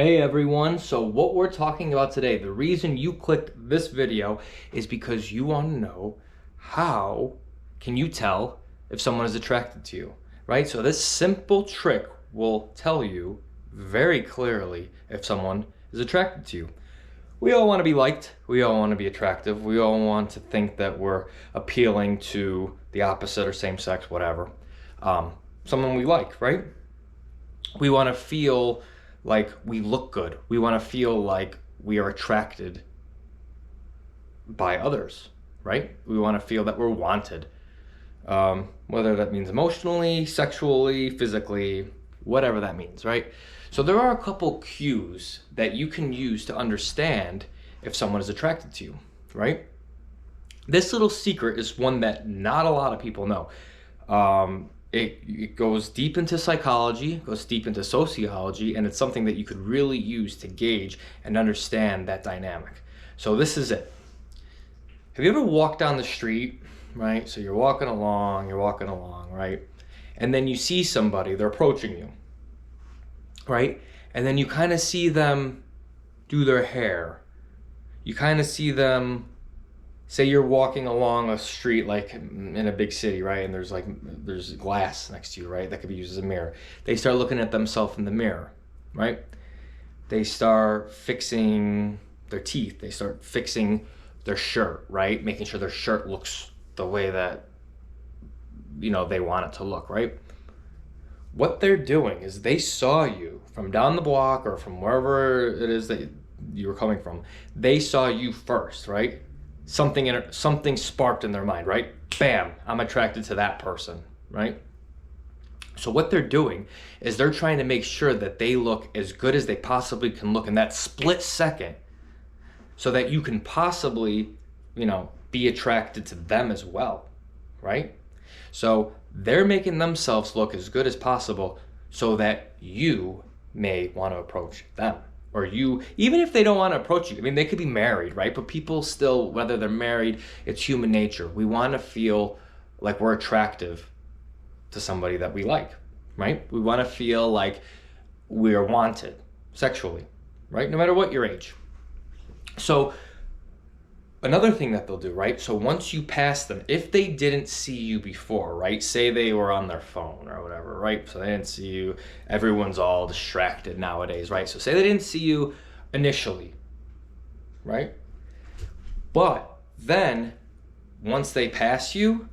Hey everyone, so what we're talking about today, the reason you clicked this video is because you want to know how can you tell if someone is attracted to you, right? So this simple trick will tell you very clearly if someone is attracted to you. We all want to be liked, we all want to be attractive, we all want to think that we're appealing to the opposite or same sex, whatever. Someone we like, right? We want to feel like we look good. We want to feel like we are attracted by others, right? We want to feel that we're wanted. Whether that means emotionally, sexually, physically, whatever that means, right? So there are a couple cues that you can use to understand if someone is attracted to you, right? This little secret is one that not a lot of people know. It goes deep into psychology, goes deep into sociology, and it's something that you could really use to gauge and understand that dynamic. So this is it. Have you ever walked down the street, right? So you're walking along, right? And then you see somebody, they're approaching you, right? And then you kind of see them do their hair. You kind of see them, say you're walking along a street like in a big city, right? And there's glass next to you, right? That could be used as a mirror. They start looking at themselves in the mirror, right? They start fixing their teeth. They start fixing their shirt, right? Making sure their shirt looks the way that, they want it to look, right? What they're doing is they saw you from down the block or from wherever it is that you were coming from. They saw you first, right? Something sparked in their mind, right? Bam, I'm attracted to that person, right? So what they're doing is they're trying to make sure that they look as good as they possibly can look in that split second so that you can possibly, be attracted to them as well, right? So they're making themselves look as good as possible so that you may want to approach them. Or you, even if they don't want to approach you, I mean, they could be married, right? But people still, whether they're married, it's human nature. We want to feel like we're attractive to somebody that we like, right? We want to feel like we're wanted sexually, right? No matter what your age. So another thing that they'll do, right? So once you pass them, if they didn't see you before, right? Say they were on their phone or whatever, right? So they didn't see you. Everyone's all distracted nowadays, right? So say they didn't see you initially, right? But then once they pass you,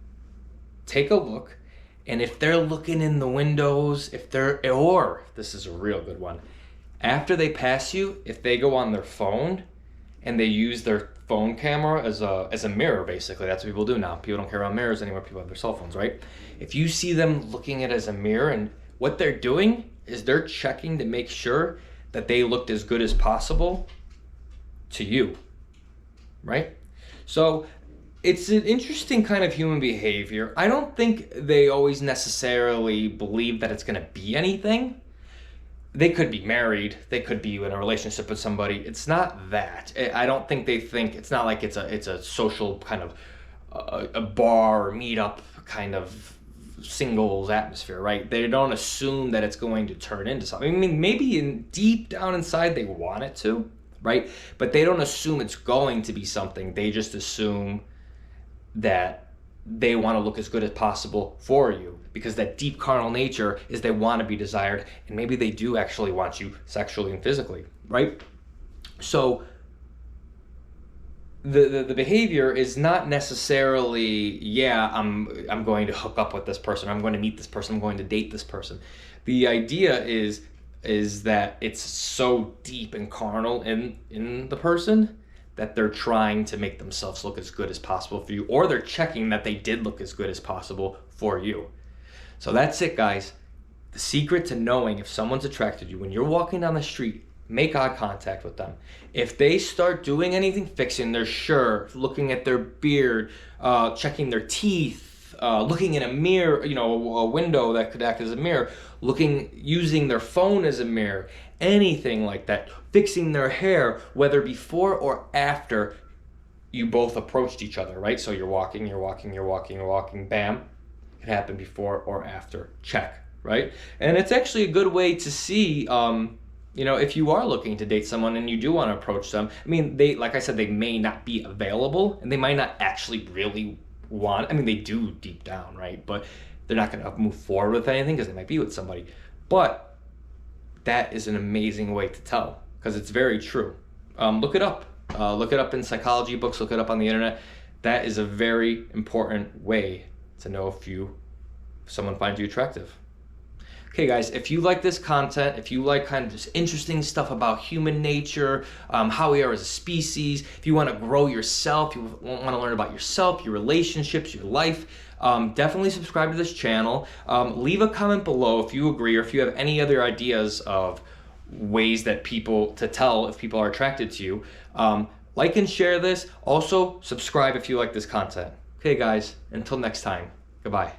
take a look. And if they're looking in the windows, or this is a real good one, after they pass you, if they go on their phone and they use their phone camera as a mirror, basically. That's what people do now. People don't carry around mirrors anymore. People have their cell phones, right? If you see them looking at it as a mirror, and what they're doing is they're checking to make sure that they looked as good as possible to you, right? So it's an interesting kind of human behavior. I don't think they always necessarily believe that it's going to be anything. They could be married, they could be in a relationship with somebody. It's not that. I don't think they think, it's not like it's a social kind of a bar or meetup kind of singles atmosphere, right? They don't assume that it's going to turn into something. I mean, maybe deep down inside they want it to, right? But they don't assume it's going to be something. They just assume that they want to look as good as possible for you, because that deep carnal nature is they want to be desired, and maybe they do actually want you sexually and physically, right? So the behavior is not necessarily, I'm going to hook up with this person, I'm going to meet this person, I'm going to date this person. The idea is that it's so deep and carnal in the person that they're trying to make themselves look as good as possible for you, or they're checking that they did look as good as possible for you. So that's it, guys. The secret to knowing if someone's attracted to you, when you're walking down the street, make eye contact with them. If they start doing anything, fixing their shirt, looking at their beard, checking their teeth, looking in a mirror, a window that could act as a mirror, using their phone as a mirror, anything like that, fixing their hair, whether before or after you both approached each other, right? So you're walking, bam. It can happen before or after, check, right? And it's actually a good way to see if you are looking to date someone and you do want to approach them, I mean, like I said, they may not be available and they might not actually really want, I mean, they do deep down, right? But they're not going to move forward with anything because they might be with somebody. But that is an amazing way to tell, because it's very true. Look it up. Look it up in psychology books. Look it up on the internet. That is a very important way to know if someone finds you attractive. Okay, guys, if you like this content, if you like kind of just interesting stuff about human nature, how we are as a species, if you want to grow yourself, you want to learn about yourself, your relationships, your life, definitely subscribe to this channel. Leave a comment below if you agree, or if you have any other ideas of ways that to tell if people are attracted to you. Like and share this. Also, subscribe if you like this content. Okay, guys, until next time, goodbye.